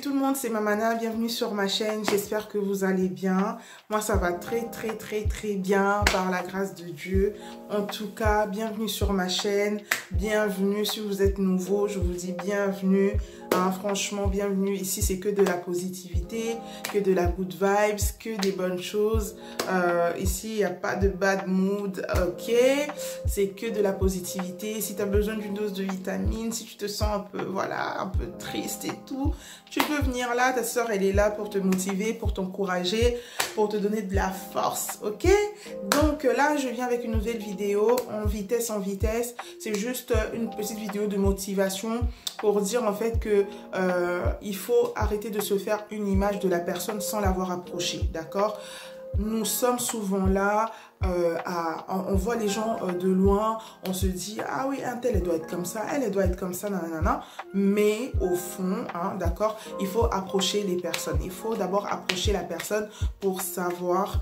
tout le monde, c'est Mamana, bienvenue sur ma chaîne, j'espère que vous allez bien. Moi ça va très bien par la grâce de Dieu. En tout cas, bienvenue sur ma chaîne, bienvenue si vous êtes nouveau, je vous dis bienvenue. Franchement, bienvenue, ici c'est que de la positivité, que de la good vibes, que des bonnes choses. Ici il n'y a pas de bad mood, ok? C'est que de la positivité. Si tu as besoin d'une dose de vitamine, si tu te sens un peu, voilà, un peu triste et tout, tu peux venir là, ta soeur elle est là pour te motiver, pour t'encourager, pour te donner de la force, ok? Donc là je viens avec une nouvelle vidéo en vitesse, c'est juste une petite vidéo de motivation pour dire en fait que il faut arrêter de se faire une image de la personne sans l'avoir approchée, d'accord? Nous sommes souvent là, on voit les gens de loin, on se dit « Ah oui, un tel, elle doit être comme ça, elle doit être comme ça, nanana. » Mais au fond, hein, d'accord, il faut approcher les personnes. Il faut d'abord approcher la personne pour savoir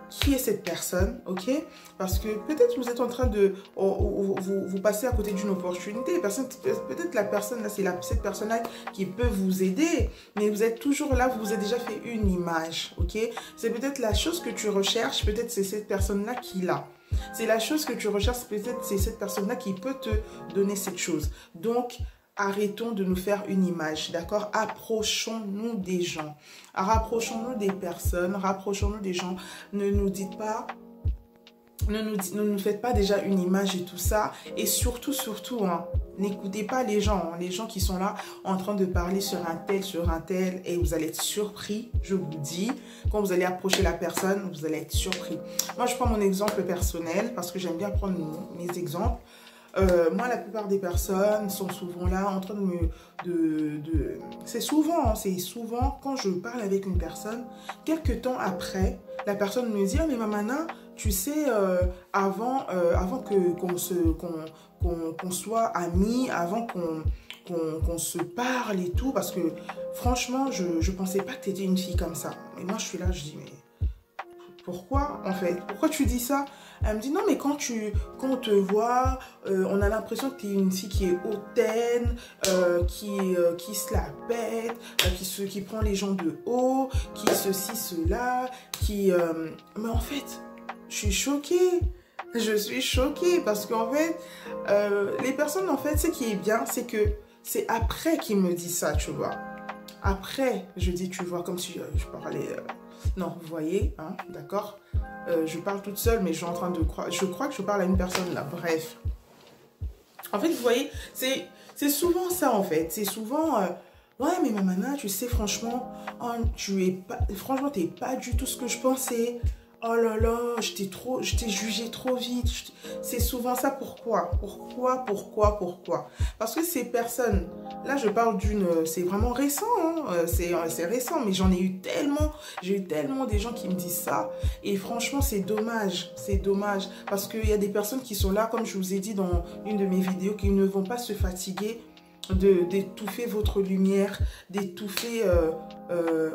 qui est cette personne, ok? Parce que peut-être vous êtes en train de... vous passez à côté d'une opportunité. Peut-être la personne, là, c'est cette personne-là qui peut vous aider. Mais vous êtes toujours là, vous vous êtes déjà fait une image, ok? C'est peut-être la chose que tu recherches, peut-être c'est cette personne-là qui l'a. C'est la chose que tu recherches, peut-être c'est cette personne-là qui peut te donner cette chose. Donc, arrêtons de nous faire une image, d'accord? Approchons-nous des gens. Rapprochons-nous des personnes, rapprochons-nous des gens. Ne nous dites pas... Ne nous faites pas déjà une image et tout ça. Et surtout, hein, n'écoutez pas les gens qui sont là en train de parler sur un tel, et vous allez être surpris, je vous dis. Quand vous allez approcher la personne, vous allez être surpris. Moi, je prends mon exemple personnel parce que j'aime bien prendre mes exemples. Moi, la plupart des personnes sont souvent là en train de me... C'est souvent quand je parle avec une personne, quelques temps après, la personne me dit « Ah, mais Mamana, tu sais, avant qu'on soit amis, avant qu'on se parle et tout, parce que franchement, je pensais pas que tu étais une fille comme ça. » Et moi, je suis là, je dis « Mais pourquoi, en fait? Pourquoi tu dis ça ?» Elle me dit « Non, mais quand on te voit, on a l'impression que tu es une fille qui est hautaine, qui se la pète, qui prend les gens de haut, qui ceci, cela, qui... Mais en fait... Je suis choquée. Je suis choquée parce qu'en fait, les personnes, en fait, ce qui est bien, c'est que c'est après qu'ils me disent ça, tu vois. Après, je dis, tu vois, comme si je parlais... Non, vous voyez, hein, d'accord? Je parle toute seule, mais je suis en train de croire... Je crois que je parle à une personne, là. Bref. En fait, vous voyez, c'est souvent ça, en fait. C'est souvent... Ouais, mais Mamana, tu sais, franchement, franchement, t'es pas du tout ce que je pensais. Oh là là, je t'ai jugé trop vite. C'est souvent ça. Pourquoi? Parce que ces personnes, là je parle d'une, c'est vraiment récent, hein, c'est récent, mais j'ai eu tellement des gens qui me disent ça. Et franchement, c'est dommage, parce qu'il y a des personnes qui sont là, comme je vous ai dit dans une de mes vidéos, qui ne vont pas se fatiguer d'étouffer votre lumière, d'étouffer...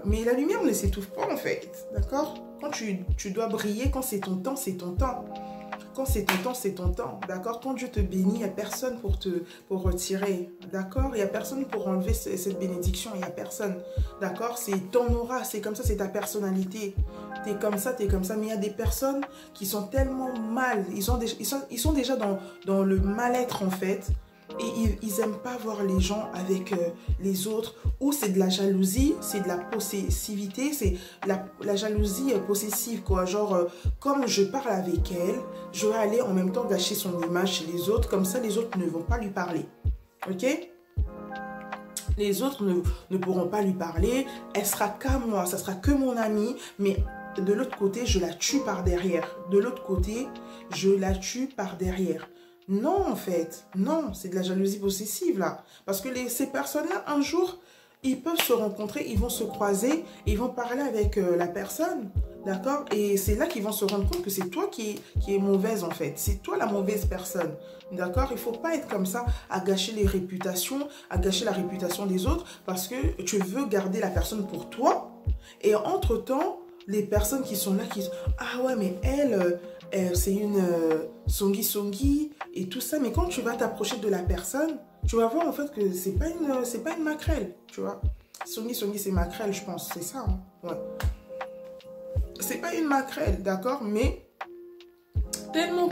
mais la lumière ne s'étouffe pas en fait, d'accord? Quand tu dois briller, quand c'est ton temps, c'est ton temps. Quand c'est ton temps, c'est ton temps, d'accord? Quand Dieu te bénit, il n'y a personne pour retirer, d'accord? Il n'y a personne pour enlever cette bénédiction, il n'y a personne, d'accord? C'est ton aura, c'est comme ça, c'est ta personnalité. T'es comme ça, mais il y a des personnes qui sont tellement mal, ils sont déjà dans le mal-être en fait. Et ils n'aiment pas voir les gens avec les autres, ou c'est de la jalousie, c'est de la possessivité, c'est la jalousie possessive, quoi. Genre, comme je parle avec elle, je vais aller en même temps gâcher son image chez les autres, comme ça les autres ne vont pas lui parler, ok? Les autres ne pourront pas lui parler, elle sera qu'à moi, ça sera que mon amie, mais de l'autre côté, je la tue par derrière. Non, en fait, non, c'est de la jalousie possessive, là. Parce que ces personnes-là, un jour, ils peuvent se rencontrer, ils vont se croiser, ils vont parler avec la personne, d'accord? Et c'est là qu'ils vont se rendre compte que c'est toi qui est mauvaise, en fait. C'est toi la mauvaise personne, d'accord? Il ne faut pas être comme ça, à gâcher les réputations, à gâcher la réputation des autres, parce que tu veux garder la personne pour toi. Et entre-temps, les personnes qui sont là, qui disent « Ah ouais, mais elle c'est une songi et tout ça. » Mais quand tu vas t'approcher de la personne, tu vas voir en fait que c'est pas une maquerelle, tu vois. Songi, c'est maquerelle, je pense. C'est ça, hein? Ouais. C'est pas une maquerelle, d'accord? Mais tellement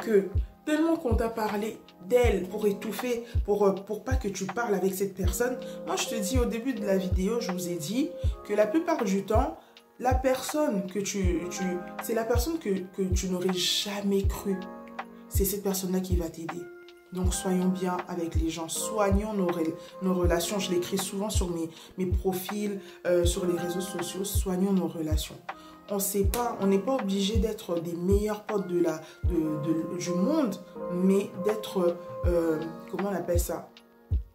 qu'on t'a parlé d'elle pour étouffer, pour pas que tu parles avec cette personne. Moi, je te dis au début de la vidéo, je vous ai dit que la plupart du temps, la personne que c'est la personne que tu n'aurais jamais cru. C'est cette personne-là qui va t'aider. Donc, soyons bien avec les gens. Soignons nos relations. Je l'écris souvent sur mes profils, sur les réseaux sociaux. Soignons nos relations. On n'est pas obligé d'être des meilleurs potes du monde, mais d'être, comment on appelle ça?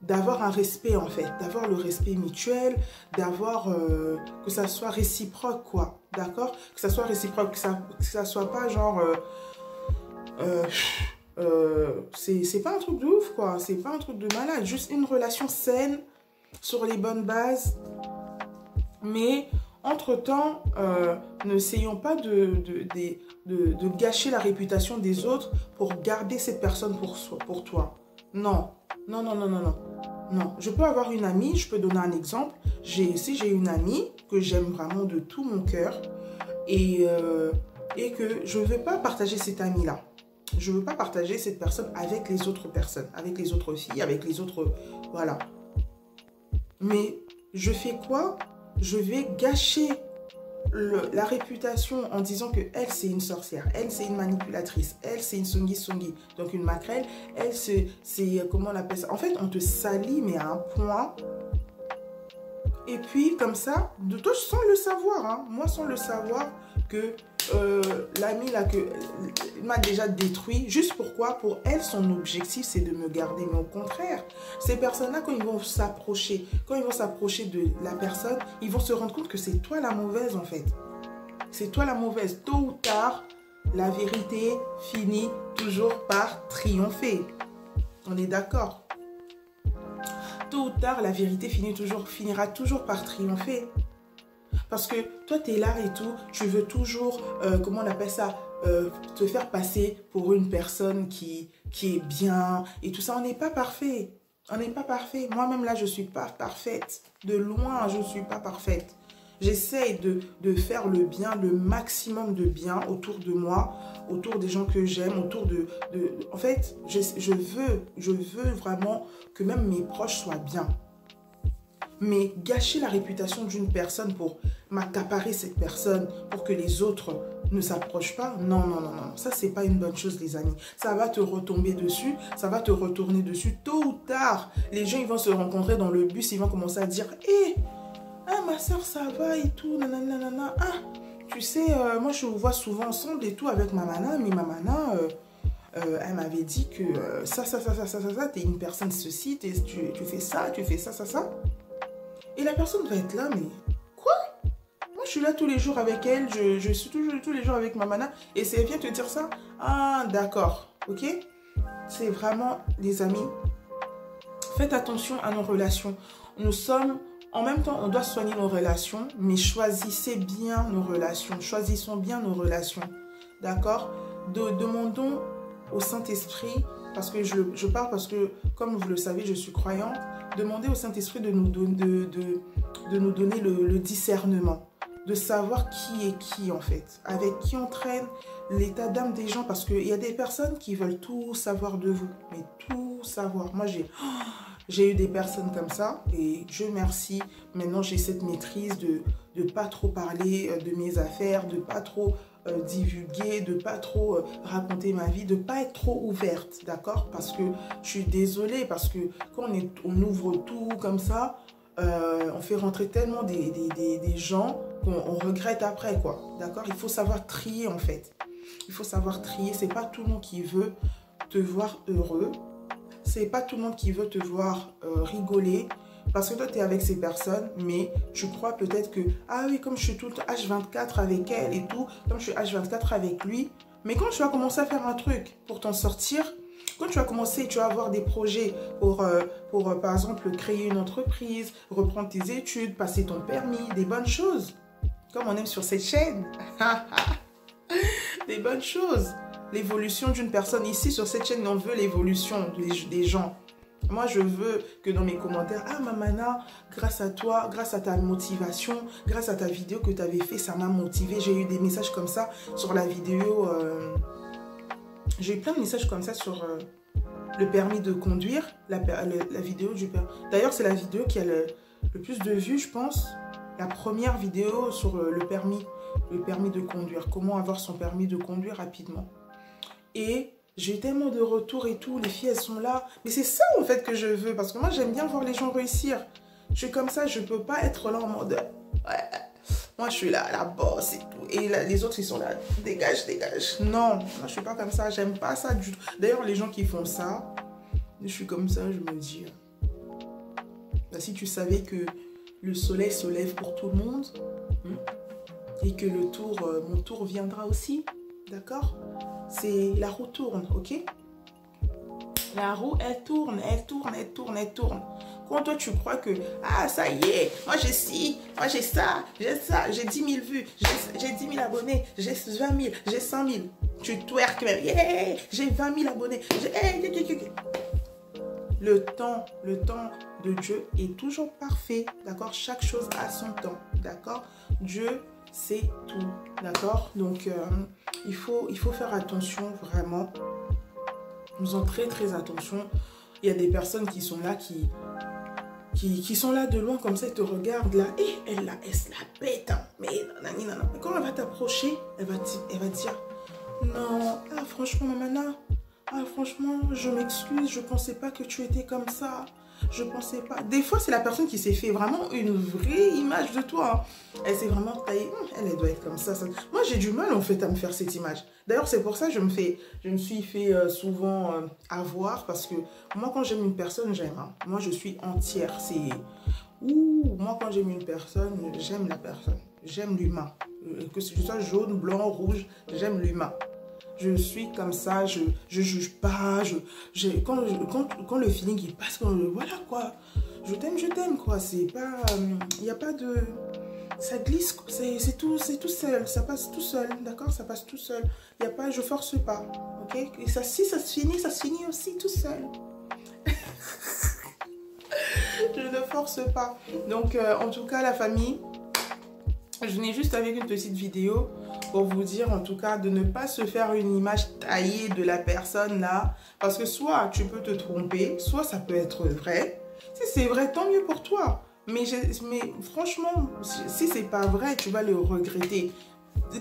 D'avoir un respect, en fait. D'avoir le respect mutuel, d'avoir, que ça soit réciproque, quoi. D'accord? Que ça soit réciproque, que ça soit pas genre... c'est pas un truc de ouf, quoi. C'est pas un truc de malade. Juste une relation saine, sur les bonnes bases. Mais, entre-temps, n'essayons pas de gâcher la réputation des autres pour garder cette personne pour toi. Non. Non, non, non, non, non. Non. Je peux avoir une amie, je peux donner un exemple. Si j'ai une amie que j'aime vraiment de tout mon cœur et que je ne veux pas partager cette amie-là. Je ne veux pas partager cette personne avec les autres personnes, avec les autres filles, avec les autres... Voilà. Mais je fais quoi? Je vais gâcher la réputation en disant que elle, c'est une sorcière. Elle, c'est une manipulatrice. Elle, c'est une songi. Donc, une maquerelle. Elle, c'est... Comment on appelle ça? En fait, on te salit, mais à un point... Et puis, comme ça, de toi, sans le savoir, hein, moi, sans le savoir, que l'ami là, m'a déjà détruit. Juste pourquoi? Pour elle, son objectif, c'est de me garder. Mais au contraire, ces personnes-là, quand ils vont s'approcher de la personne, ils vont se rendre compte que c'est toi la mauvaise, en fait. C'est toi la mauvaise. Tôt ou tard, la vérité finit toujours par triompher. On est d'accord? Tôt ou tard, la vérité finira toujours par triompher. Parce que toi, tu es là et tout, tu veux toujours, comment on appelle ça, te faire passer pour une personne qui est bien et tout ça. On n'est pas parfait. On n'est pas parfait. Moi-même, là, je ne suis pas parfaite. De loin, je ne suis pas parfaite. J'essaye de faire le bien, le maximum de bien autour de moi, autour des gens que j'aime, autour En fait, je veux vraiment que même mes proches soient bien. Mais gâcher la réputation d'une personne pour m'accaparer cette personne, pour que les autres ne s'approchent pas, non, non, non, non. Ça, c'est pas une bonne chose, les amis. Ça va te retomber dessus, ça va te retourner dessus. Tôt ou tard, les gens, ils vont se rencontrer dans le bus, ils vont commencer à dire « Hé, ah, ma soeur, ça va et tout, nanana, ah, tu sais, moi, je vous vois souvent ensemble et tout avec Mamana, mais Mamana... elle m'avait dit que ça, t'es une personne ceci, tu fais ça, ça. Et la personne va être là, mais quoi? Moi, je suis là tous les jours avec elle, je suis tous les jours avec Mamana, et c'est elle vient te dire ça? Ah, d'accord, ok? C'est vraiment, les amis, faites attention à nos relations. En même temps, on doit soigner nos relations, mais choisissez bien nos relations, choisissons bien nos relations, d'accord? Demandons au Saint-Esprit, parce que je parle parce que, comme vous le savez, je suis croyante, demandez au Saint-Esprit de nous donner le discernement, de savoir qui est qui en fait, avec qui on traîne, l'état d'âme des gens, parce qu'il y a des personnes qui veulent tout savoir de vous, mais tout savoir. Moi, j'ai eu des personnes comme ça, et Dieu merci, maintenant j'ai cette maîtrise de ne pas trop parler de mes affaires, de pas trop... divulguer, de pas trop raconter ma vie, de pas être trop ouverte, d'accord? Parce que je suis désolée, parce que quand on ouvre tout comme ça, on fait rentrer tellement des gens qu'on regrette après, quoi, d'accord? Il faut savoir trier, en fait. Il faut savoir trier. C'est pas tout le monde qui veut te voir heureux. C'est pas tout le monde qui veut te voir rigoler. Parce que toi, tu es avec ces personnes, mais tu crois peut-être que, ah oui, comme je suis tout le temps H24 avec elle et tout, comme je suis H24 avec lui, mais quand tu vas commencer à faire un truc pour t'en sortir, quand tu vas commencer, tu vas avoir des projets pour par exemple, créer une entreprise, reprendre tes études, passer ton permis, des bonnes choses, comme on aime sur cette chaîne, des bonnes choses, l'évolution d'une personne ici sur cette chaîne, on veut l'évolution des gens. Moi, je veux que dans mes commentaires, ah Mamana, grâce à toi, grâce à ta motivation, grâce à ta vidéo que tu avais fait, ça m'a motivé. J'ai eu des messages comme ça sur la vidéo. J'ai eu plein de messages comme ça sur le permis de conduire, la vidéo du permis. D'ailleurs, c'est la vidéo qui a le plus de vues, je pense. La première vidéo sur le permis de conduire. Comment avoir son permis de conduire rapidement. Et j'ai tellement de retours et tout. Les filles, elles sont là. Mais c'est ça, en fait, que je veux. Parce que moi, j'aime bien voir les gens réussir. Je suis comme ça. Je ne peux pas être là en mode... Ouais, moi, je suis là, la boss et tout. Et là, les autres, ils sont là. Dégage, dégage. Non, moi, je ne suis pas comme ça. J'aime pas ça du tout. D'ailleurs, les gens qui font ça, je suis comme ça, je me dis... Bah, si tu savais que le soleil se lève pour tout le monde, et que le tour, mon tour viendra aussi, d'accord? C'est la roue tourne, ok? La roue, elle tourne, elle tourne, elle tourne, elle tourne. Quand toi, tu crois que, ah, ça y est, moi j'ai ci, moi j'ai ça, j'ai 10 000 vues, j'ai 10 000 abonnés, j'ai 20 000, j'ai 100 000. Tu twerk même, yeah, j'ai 20 000 abonnés. Le temps de Dieu est toujours parfait, d'accord? Chaque chose a son temps, d'accord? Dieu, c'est tout, d'accord? Donc, il faut faire attention, vraiment. Nous faisons très, très attention. Il y a des personnes qui sont là, qui sont là de loin, comme ça, ils te regardent là. Et elle se la pète, hein. Mais quand elle va t'approcher, elle va dire, non, ah, franchement, Mamana, ah, franchement, je m'excuse, je pensais pas que tu étais comme ça. Je pensais pas. Des fois, c'est la personne qui s'est fait vraiment une vraie image de toi. Hein. Elle s'est vraiment taillée. Elle doit être comme ça. Moi, j'ai du mal, en fait, à me faire cette image. D'ailleurs, c'est pour ça que je me suis fait souvent avoir. Parce que moi, quand j'aime une personne, j'aime. Hein. Moi, je suis entière. Moi, quand j'aime une personne, j'aime la personne. J'aime l'humain. Que ce soit jaune, blanc, rouge, j'aime l'humain. Je suis comme ça, je juge pas, quand le feeling il passe, voilà quoi, je t'aime quoi, c'est pas, il n'y a pas de, ça glisse, c'est tout seul, ça passe tout seul, d'accord, ça passe tout seul, il n'y a pas, je force pas, ok, et ça, si ça se finit aussi tout seul. Je ne force pas, donc en tout cas la famille, je venais juste avec une petite vidéo pour vous dire en tout cas de ne pas se faire une image taillée de la personne là. Parce que soit tu peux te tromper, soit ça peut être vrai. Si c'est vrai, tant mieux pour toi. Mais franchement, si c'est pas vrai, tu vas le regretter.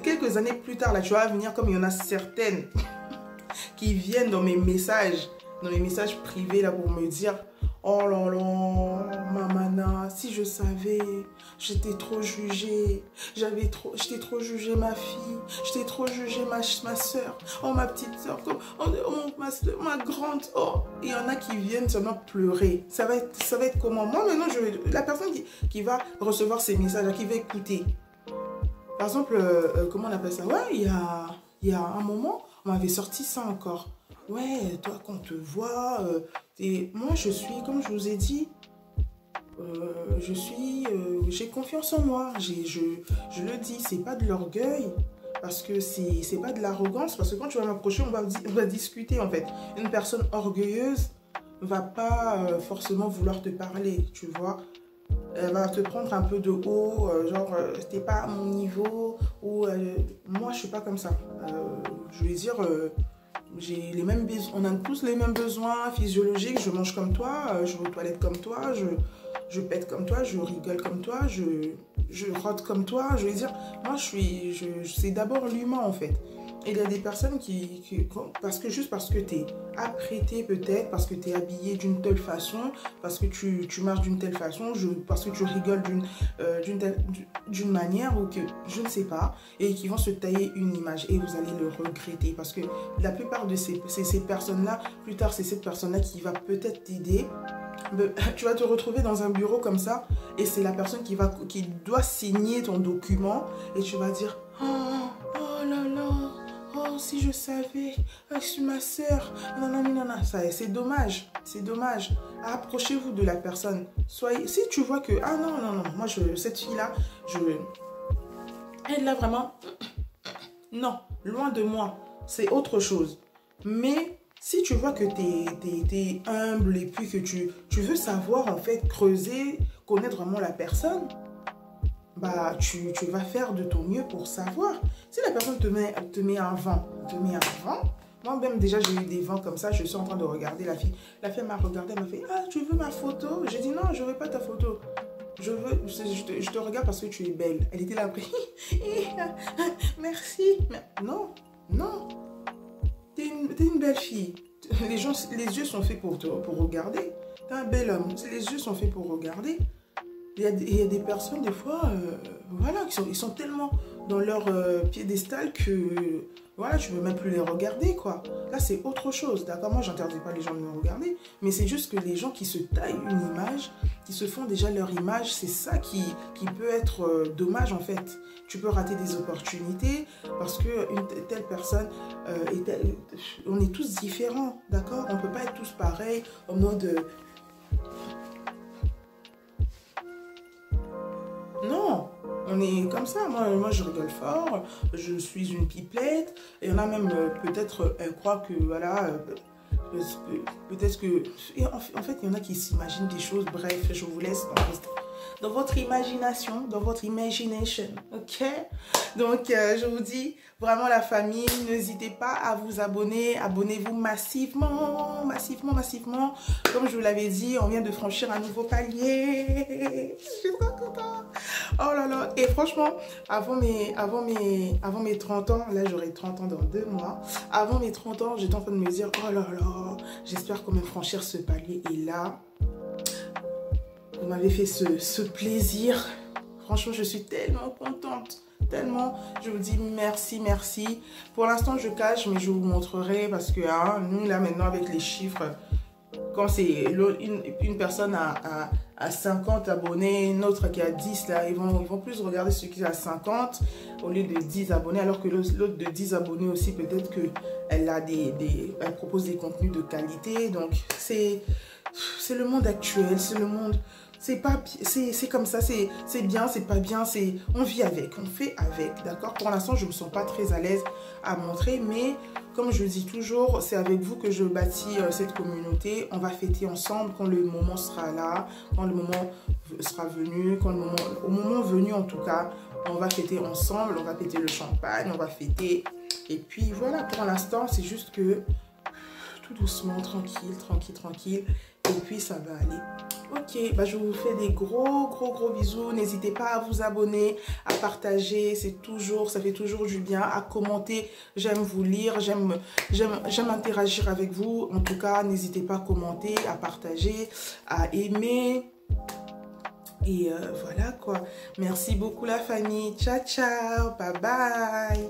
Quelques années plus tard, là, tu vas venir comme il y en a certaines qui viennent dans mes messages privés là pour me dire... Oh là là, Mamana, si je savais, j'étais trop jugée, j'étais trop jugée ma fille, j'étais trop jugée ma soeur, oh ma petite soeur, ma grande, oh. Il y en a qui viennent seulement pleurer. Ça va être comment? Moi maintenant, la personne qui va recevoir ces messages, qui va écouter. Par exemple, comment on appelle ça? Ouais, il y a un moment, on m'avait sorti ça encore. Ouais, toi, quand on te voit, moi, je suis, comme je vous ai dit, j'ai confiance en moi. Je le dis, c'est pas de l'orgueil, parce que c'est pas de l'arrogance, parce que quand tu vas m'approcher, on va discuter, en fait. Une personne orgueilleuse va pas forcément vouloir te parler, tu vois. Elle va te prendre un peu de haut, genre, t'es pas à mon niveau, ou moi, je suis pas comme ça. Je vais dire... j'ai les mêmes besoins, on a tous les mêmes besoins physiologiques, je mange comme toi, je vais aux toilettes comme toi, je pète comme toi, je rigole comme toi, je rote comme toi, je veux dire, moi c'est d'abord l'humain en fait. Et il y a des personnes juste parce que tu es apprêté peut-être, parce que tu es habillé d'une telle façon, parce que tu marches d'une telle façon, parce que tu rigoles d'une manière ou que je ne sais pas, et qui vont se tailler une image et vous allez le regretter. Parce que la plupart de ces personnes-là, plus tard, c'est cette personne-là qui va peut-être t'aider. Tu vas te retrouver dans un bureau comme ça et c'est la personne qui doit signer ton document et tu vas dire « Oh là là !» Oh, si je savais, je suis ma soeur. Non. C'est dommage. C'est dommage. Approchez-vous de la personne. Si tu vois que, ah non. Moi, cette fille-là, elle là vraiment, non, loin de moi. C'est autre chose. Mais si tu vois que tu es humble et puis que tu veux savoir, en fait, creuser, connaître vraiment la personne, bah, tu vas faire de ton mieux pour savoir. Si la personne te met un vent, moi-même, déjà, j'ai eu des vents comme ça. Je suis en train de regarder la fille. La fille m'a regardé, elle m'a fait « Ah, tu veux ma photo ?» J'ai dit « Non, je veux pas ta photo. Je te regarde parce que tu es belle. » Elle était là après. Merci. Mais non, non. T'es une belle fille. Les yeux sont faits pour regarder. T'es un bel homme. Les yeux sont faits pour regarder. Il y a des personnes, des fois, voilà, ils sont tellement dans leur piédestal que, voilà, tu ne veux même plus les regarder, quoi. Là, c'est autre chose, d'accord? Moi, j'interdis pas les gens de me regarder, mais c'est juste que les gens qui se taillent une image, qui se font déjà leur image, c'est ça qui peut être dommage, en fait. Tu peux rater des opportunités parce qu'une telle personne, on est tous différents, d'accord? On ne peut pas être tous pareils au mode... Non, on est comme ça. Moi, je rigole fort. Je suis une pipelette. Et il y en a même, peut-être, elles croient que, voilà, peut-être que... En fait, il y en a qui s'imaginent des choses. Bref, je vous laisse dans votre imagination, dans votre imagination, ok? Donc, je vous dis, vraiment la famille, n'hésitez pas à vous abonner. Abonnez-vous massivement, massivement, massivement. Comme je vous l'avais dit, on vient de franchir un nouveau palier. Je suis trop contente. Oh là là. Et franchement, avant mes 30 ans, là j'aurai 30 ans dans 2 mois. Avant mes 30 ans, j'étais en train de me dire, oh là là, j'espère quand même franchir ce palier. Et là... Vous m'avez fait ce plaisir. Franchement, je suis tellement contente. Tellement. Je vous dis merci, merci. Pour l'instant, je cache, mais je vous montrerai parce que hein, nous, là, maintenant, avec les chiffres, quand c'est une personne à 50 abonnés, une autre qui a 10, là, ils vont plus regarder celui qui a 50 au lieu de 10 abonnés, alors que l'autre de 10 abonnés aussi, peut-être qu'elle elle propose des contenus de qualité. Donc, c'est le monde actuel, c'est le monde... C'est comme ça, c'est bien, c'est pas bien, on vit avec, on fait avec, d'accord? Pour l'instant, je ne me sens pas très à l'aise à montrer, mais comme je le dis toujours, c'est avec vous que je bâtis cette communauté. On va fêter ensemble quand le moment sera là, quand le moment sera venu, au moment venu en tout cas, on va fêter ensemble, on va péter le champagne, on va fêter. Et puis voilà, pour l'instant, c'est juste que tout doucement, tranquille, tranquille, tranquille. Et puis ça va aller. Ok, bah je vous fais des gros bisous. N'hésitez pas à vous abonner, à partager. Ça fait toujours du bien. À commenter. J'aime vous lire. J'aime interagir avec vous. En tout cas, n'hésitez pas à commenter, à partager, à aimer. Et voilà quoi. Merci beaucoup la famille. Ciao, ciao. Bye bye.